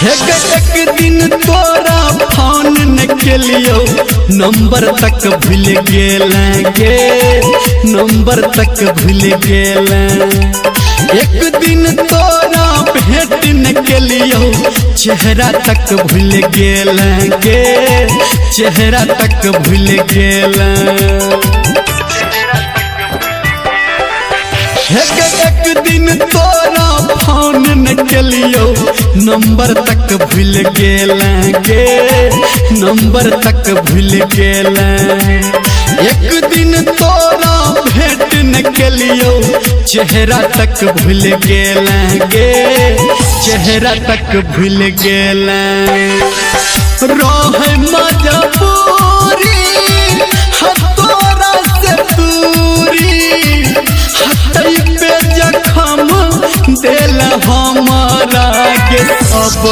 एक दिन तोरा फोन न केलियो नंबर तक भूल गेलेंगे, नंबर तक भूल गेले। एक दिन तोरा भेंट न केलियो चेहरा तक भूल गेलेंगे, चेहरा तक भूल गेले। एक दिन तोरा फोन न केलियो नंबर तक भूल गेलेंगे, नंबर तक भूल गेले। एक दिन तोरा भेंट न केलियो चेहरा तक भूल गेलेंगे, चेहरा तक भूल गेले। रहे मजबूरी तोरा से दूरी, हटई पे जखम दिल हमारा के सब